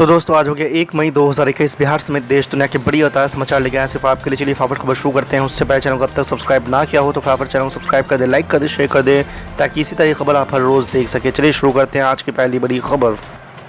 तो दोस्तों आज हो गया 1 मई 2021। बिहार समेत देश दुनिया के बड़ी और ताज़ा समाचार लेके आए सिर्फ आपके लिए। चलिए फटाफट खबर शुरू करते हैं। उससे पहले चैनल को अब तक सब्सक्राइब ना किया हो तो फटाफट चैनल को सब्सक्राइब कर दे, लाइक कर दे, शेयर कर दे, ताकि इसी तरह की खबर आप हर रोज़ देख सके। चलिए शुरू करते हैं आज की पहली बड़ी खबर।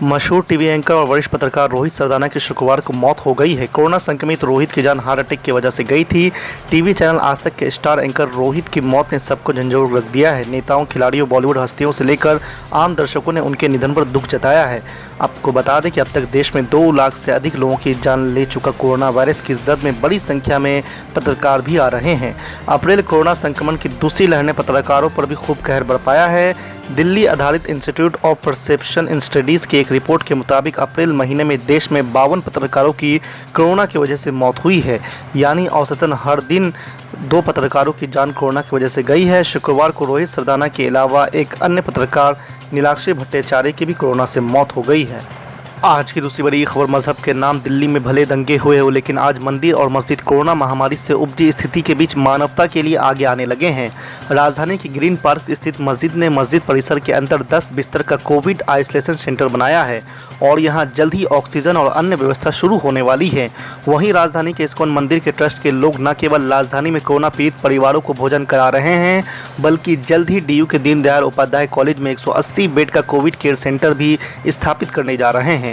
मशहूर टीवी एंकर और वरिष्ठ पत्रकार रोहित सरदाना की शुक्रवार को मौत हो गई है। कोरोना संक्रमित रोहित की जान हार्ट अटैक की वजह से गई थी। टीवी चैनल आज तक के स्टार एंकर रोहित की मौत ने सबको झंझोर रख दिया है। नेताओं, खिलाड़ियों, बॉलीवुड हस्तियों से लेकर आम दर्शकों ने उनके निधन पर दुख जताया है। आपको बता दें कि अब तक देश में 2 लाख से अधिक लोगों की जान ले चुका कोरोना वायरस की जद में बड़ी संख्या में पत्रकार भी आ रहे हैं। अप्रैल कोरोना संक्रमण की दूसरी लहर ने पत्रकारों पर भी खूब कहर बरपाया है। दिल्ली आधारित इंस्टीट्यूट ऑफ परसेप्शन स्टडीज़ की एक रिपोर्ट के मुताबिक अप्रैल महीने में देश में 52 पत्रकारों की कोरोना की वजह से मौत हुई है, यानी औसतन हर दिन 2 पत्रकारों की जान कोरोना की वजह से गई है। शुक्रवार को रोहित सरदाना के अलावा एक अन्य पत्रकार नीलाक्षी भट्टाचार्य की भी कोरोना से मौत हो गई है। आज की दूसरी बड़ी खबर। मजहब के नाम दिल्ली में भले दंगे हुए हो, लेकिन आज मंदिर और मस्जिद कोरोना महामारी से उपजी स्थिति के बीच मानवता के लिए आगे आने लगे हैं। राजधानी की ग्रीन पार्क स्थित मस्जिद ने मस्जिद परिसर के अंदर 10 बिस्तर का कोविड आइसोलेशन सेंटर बनाया है और यहां जल्द ही ऑक्सीजन और अन्य व्यवस्था शुरू होने वाली है। वहीं राजधानी के इस्कॉन मंदिर के ट्रस्ट के लोग न केवल राजधानी में कोरोना पीड़ित परिवारों को भोजन करा रहे हैं, बल्कि जल्द ही डीयू के दीनदयाल उपाध्याय कॉलेज में 180 बेड का कोविड केयर सेंटर भी स्थापित करने जा रहे हैं।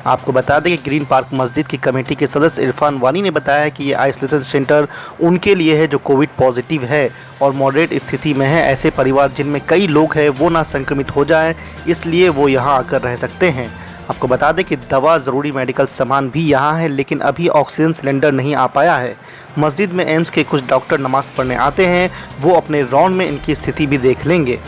आपको बता दें कि ग्रीन पार्क मस्जिद की कमेटी के सदस्य इरफान वानी ने बताया कि ये आइसोलेशन सेंटर उनके लिए है जो कोविड पॉजिटिव है और मॉडरेट स्थिति में है। ऐसे परिवार जिनमें कई लोग हैं वो ना संक्रमित हो जाएं, इसलिए वो यहाँ आकर रह सकते हैं। आपको बता दें कि दवा, ज़रूरी मेडिकल सामान भी यहाँ है, लेकिन अभी ऑक्सीजन सिलेंडर नहीं आ पाया है। मस्जिद में एम्स के कुछ डॉक्टर नमाज पढ़ने आते हैं, वो अपने राउंड में इनकी स्थिति भी देख लेंगे।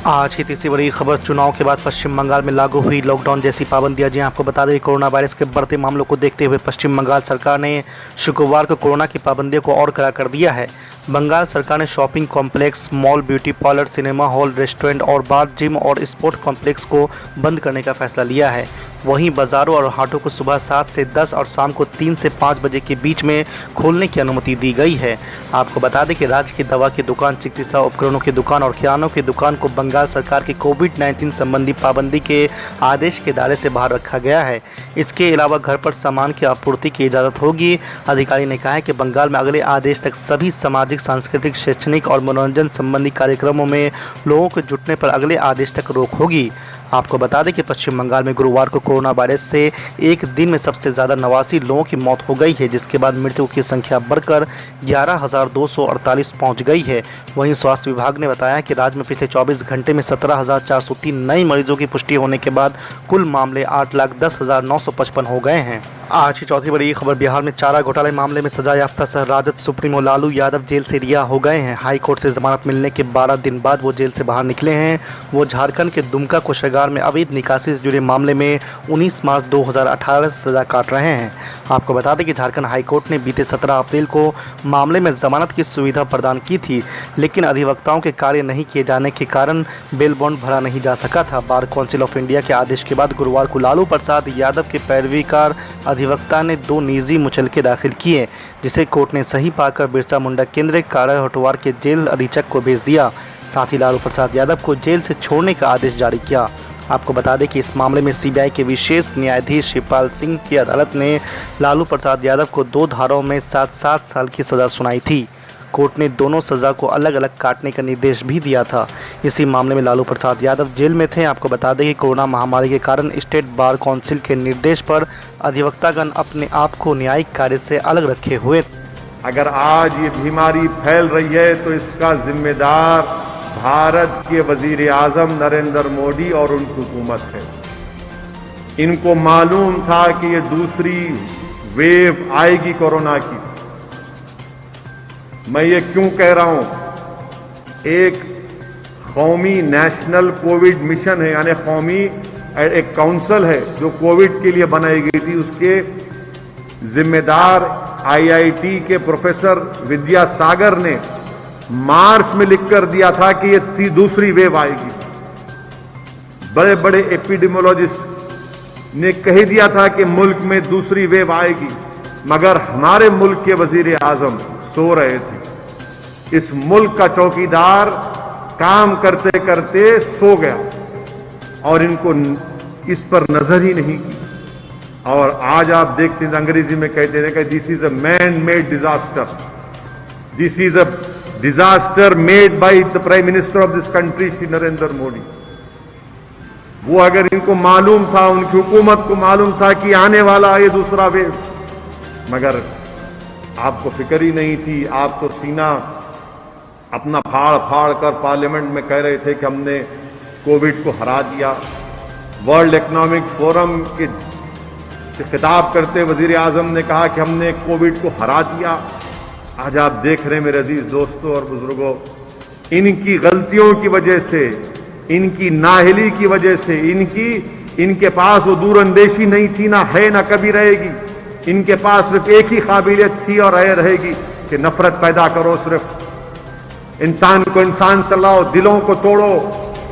आज की तीसरी बड़ी खबर। चुनाव के बाद पश्चिम बंगाल में लागू हुई लॉकडाउन जैसी पाबंदियां। जी आपको बता दें, कोरोना वायरस के बढ़ते मामलों को देखते हुए पश्चिम बंगाल सरकार ने शुक्रवार को कोरोना की पाबंदियों को और कड़ा कर दिया है। बंगाल सरकार ने shopping complex, mall, beauty parlour, cinema hall, restaurant और बार, जिम और स्पोर्ट कॉम्प्लेक्स को बंद करने का फैसला लिया है। वहीं बाज़ारों और हाटों को सुबह 7 से 10 और शाम को 3 से 5 बजे के बीच में खोलने की अनुमति दी गई है। आपको बता दें कि राज्य की दवा की दुकान, चिकित्सा उपकरणों की दुकान और किरानों की दुकान को बंगाल सरकार की कोविड-19 संबंधी पाबंदी के आदेश के दायरे से बाहर रखा गया है। इसके अलावा घर पर सामान की आपूर्ति की इजाज़त होगी। अधिकारी ने कहा है कि बंगाल में अगले आदेश तक सभी सामाजिक, सांस्कृतिक, शैक्षणिक और मनोरंजन संबंधी कार्यक्रमों में लोगों के जुटने पर अगले आदेश तक रोक होगी। आपको बता दें कि पश्चिम बंगाल में गुरुवार को कोरोना वायरस से एक दिन में सबसे ज़्यादा 89 लोगों की मौत हो गई है, जिसके बाद मृत्यु की संख्या बढ़कर 11,248 पहुंच गई है। वहीं स्वास्थ्य विभाग ने बताया कि राज्य में पिछले 24 घंटे में 17,403 नए मरीजों की पुष्टि होने के बाद कुल मामले 8,10,955 हो गए हैं। आज की चौथी बड़ी खबर। बिहार में चारा घोटाले मामले में सजा याफ्ता सह राजद सुप्रीमो लालू यादव जेल से रिहा हो गए हैं। हाई कोर्ट से जमानत मिलने के 12 दिन बाद वो जेल से बाहर निकले हैं। वो झारखंड के दुमका कोषागार में अवैध निकासी से जुड़े मामले में 19 मार्च 2018 से सजा काट रहे हैं। आपको बता दें कि झारखंड हाई कोर्ट ने बीते 17 अप्रैल को मामले में जमानत की सुविधा प्रदान की थी, लेकिन अधिवक्ताओं के कार्य नहीं किए जाने के कारण बेल बॉन्ड भरा नहीं जा सका था। बार काउंसिल ऑफ इंडिया के आदेश के बाद गुरुवार को लालू प्रसाद यादव के पैरवीकार अधिवक्ता ने 2 निजी मुचलके दाखिल किए, जिसे कोर्ट ने सही पाकर बिरसा मुंडा केंद्रीय कारा होटवार के जेल अधीक्षक को भेज दिया। साथ ही लालू प्रसाद यादव को जेल से छोड़ने का आदेश जारी किया। आपको बता दें कि इस मामले में सीबीआई के विशेष न्यायाधीश शिवपाल सिंह की अदालत ने लालू प्रसाद यादव को 2 धाराओं में 7-7 साल की सज़ा सुनाई थी। कोर्ट ने दोनों सज़ा को अलग अलग काटने का निर्देश भी दिया था। इसी मामले में लालू प्रसाद यादव जेल में थे। आपको बता दें कि कोरोना महामारी के कारण स्टेट बार काउंसिल के निर्देश पर अधिवक्तागण अपने आप को न्यायिक कार्य से अलग रखे हुए। अगर आज ये बीमारी फैल रही है तो इसका जिम्मेदार भारत के वजीर आजम नरेंद्र मोदी और उनकी हुकूमत है। इनको मालूम था कि ये दूसरी वेव आएगी कोरोना की। मैं ये क्यों कह रहा हूं? एक कौमी नेशनल कोविड मिशन है, यानी कौमी एक काउंसिल है जो कोविड के लिए बनाई गई थी। उसके जिम्मेदार आईआईटी के प्रोफेसर विद्यासागर ने मार्च में लिखकर दिया था कि ये दूसरी वेव आएगी। बड़े बड़े एपिडेमियोलॉजिस्ट ने कह दिया था कि मुल्क में दूसरी वेव आएगी, मगर हमारे मुल्क के वजीर आजम सो रहे थे। इस मुल्क का चौकीदार काम करते करते सो गया और इनको इस पर नजर ही नहीं की। और आज आप देखते हैं अंग्रेजी में कहते हैं कि this is a man made disaster, this is a disaster made by the prime minister of this country Shri Narendra Modi. वो अगर इनको मालूम था, उनकी हुकूमत को मालूम था कि आने वाला है दूसरा वेव, मगर आपको फिक्र ही नहीं थी। आप तो सीना अपना फाड़ फाड़ कर पार्लियामेंट में कह रहे थे कि हमने कोविड को हरा दिया। वर्ल्ड इकोनॉमिक फोरम के से खिताब करते वजीर आजम ने कहा कि हमने कोविड को हरा दिया। आज आप देख रहे हैं मेरे अजीज दोस्तों और बुजुर्गों, इनकी गलतियों की वजह से, इनकी नाहिली की वजह से, इनके पास वो दूरअंदेशी नहीं थी, ना है ना कभी रहेगी। इनके पास सिर्फ एक ही काबिलियत थी और रहेगी कि नफरत पैदा करो, सिर्फ इंसान को इंसान से लाओ, दिलों को तोड़ो,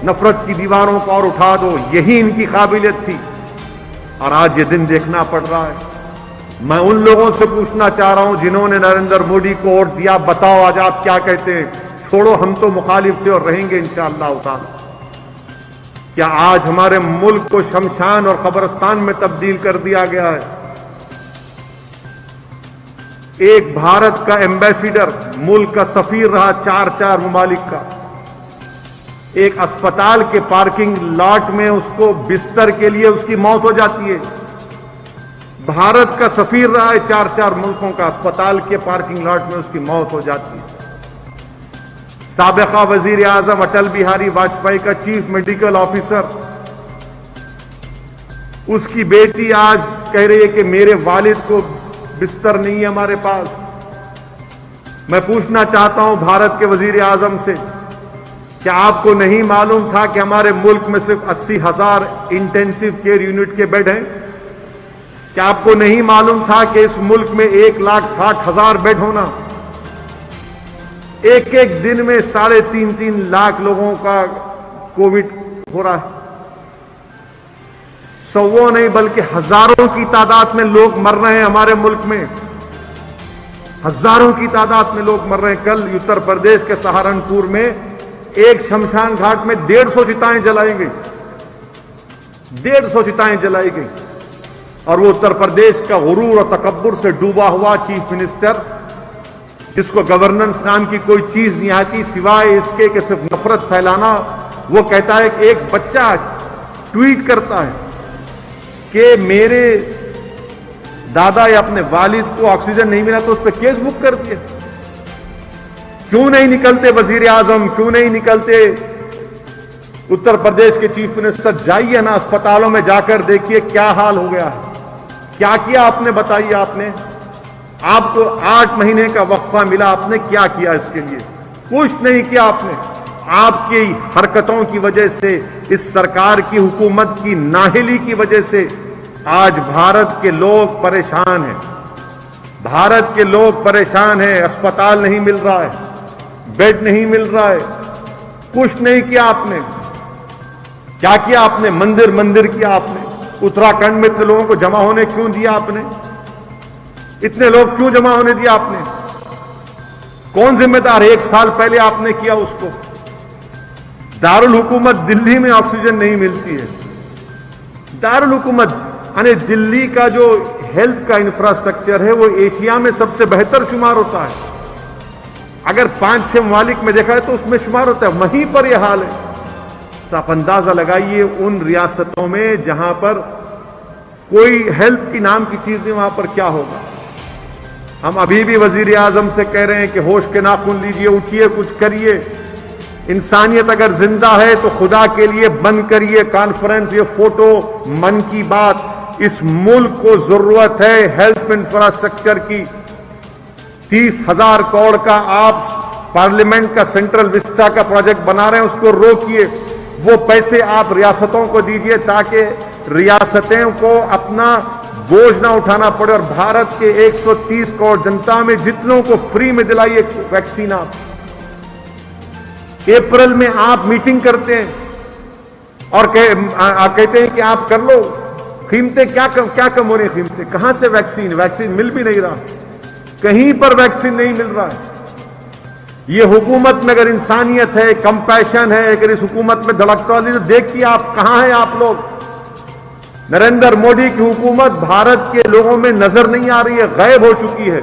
नफरत की दीवारों को और उठा दो, यही इनकी काबिलियत थी। और आज ये दिन देखना पड़ रहा है। मैं उन लोगों से पूछना चाह रहा हूं जिन्होंने नरेंद्र मोदी को वोट दिया, बताओ आज आप क्या कहते हैं? छोड़ो, हम तो मुखालिफ थे और रहेंगे इंशाअल्लाह ताला। क्या आज हमारे मुल्क को शमशान और कब्रिस्तान में तब्दील कर दिया गया है? एक भारत का एम्बेसडर, मुल्क का सफीर रहा चार ममालिक का, एक अस्पताल के पार्किंग लॉट में उसको बिस्तर के लिए उसकी मौत हो जाती है। भारत का सफीर रहा है चार मुल्कों का, अस्पताल के पार्किंग लॉट में उसकी मौत हो जाती है। साबिका वजीर आजम अटल बिहारी वाजपेयी का चीफ मेडिकल ऑफिसर, उसकी बेटी आज कह रही है कि मेरे वालिद को बिस्तर नहीं है हमारे पास। मैं पूछना चाहता हूं भारत के वजीर आजम से, क्या आपको नहीं मालूम था कि हमारे मुल्क में सिर्फ 80,000 इंटेंसिव केयर यूनिट के बेड हैं? क्या आपको नहीं मालूम था कि इस मुल्क में 1,60,000 बेड होना? एक एक दिन में 3.5 लाख लोगों का कोविड हो रहा है। सौों नहीं बल्कि हजारों की तादाद में लोग मर रहे हैं हमारे मुल्क में, हजारों की तादाद में लोग मर रहे हैं। कल उत्तर प्रदेश के सहारनपुर में एक शमशान घाट में 150 चिताएं जलाई गई, 150 चिताएं जलाई गई। और वो उत्तर प्रदेश का गुरूर और तकब्बुर से डूबा हुआ चीफ मिनिस्टर, जिसको गवर्नेंस नाम की कोई चीज नहीं आती सिवाय इसके कि सिर्फ नफरत फैलाना, वो कहता है कि एक बच्चा ट्वीट करता है कि मेरे दादा या अपने वालिद को ऑक्सीजन नहीं मिला तो उस पर केस बुक कर दिया। क्यों नहीं निकलते वजीर आजम, क्यों नहीं निकलते उत्तर प्रदेश के चीफ मिनिस्टर? जाइए ना अस्पतालों में जाकर देखिए क्या हाल हो गया है। क्या किया आपने, बताइए आपने? आपको 8 महीने का वक्फा मिला, आपने क्या किया इसके लिए? कुछ नहीं किया आपने। आपकी हरकतों की वजह से, इस सरकार की हुकूमत की नाहिली की वजह से आज भारत के लोग परेशान हैं। भारत के लोग परेशान हैं। अस्पताल नहीं मिल रहा है, बेड नहीं मिल रहा है, कुछ नहीं किया आपने। क्या किया आपने? मंदिर किया आपने। उत्तराखंड में इतने लोगों को जमा होने क्यों दिया आपने? इतने लोग क्यों जमा होने दिया आपने? कौन जिम्मेदार है? 1 साल पहले आपने किया उसको। दारुल हुकूमत दिल्ली में ऑक्सीजन नहीं मिलती है। दारुल हुकूमत यानी दिल्ली का जो हेल्थ का इंफ्रास्ट्रक्चर है वो एशिया में सबसे बेहतर शुमार होता है। अगर 5-6 ममालिक में देखा है तो उसमें शुमार होता है, वहीं पर यह हाल है। तो आप अंदाजा लगाइए उन रियासतों में जहां पर कोई हेल्थ की नाम की चीज नहीं, वहां पर क्या होगा। हम अभी भी वजीर आजम से कह रहे हैं कि होश के नाखून लीजिए, उठिए, कुछ करिए। इंसानियत अगर जिंदा है तो खुदा के लिए बंद करिए कॉन्फ्रेंस, ये फोटो, मन की बात। इस मुल्क को जरूरत है हेल्थ इंफ्रास्ट्रक्चर की। 30,000 करोड़ का आप पार्लियामेंट का सेंट्रल विस्टा का प्रोजेक्ट बना रहे हैं, उसको रोकिए। वो पैसे आप रियासतों को दीजिए ताकि रियासतें को अपना बोझ ना उठाना पड़े। और भारत के 130 करोड़ जनता में जितनों को फ्री में दिलाइए वैक्सीन। आप अप्रैल में आप मीटिंग करते हैं और कहते हैं कि आप कर लो। कीमतें क्या कम हो रही? कीमतें कहां से? वैक्सीन मिल भी नहीं रहा, कहीं पर वैक्सीन नहीं मिल रहा है। ये हुकूमत में अगर इंसानियत है, कंपैशन है, अगर इस हुकूमत में धड़कता वाली, तो देखिए आप कहां हैं आप लोग। नरेंद्र मोदी की हुकूमत भारत के लोगों में नजर नहीं आ रही है, गायब हो चुकी है।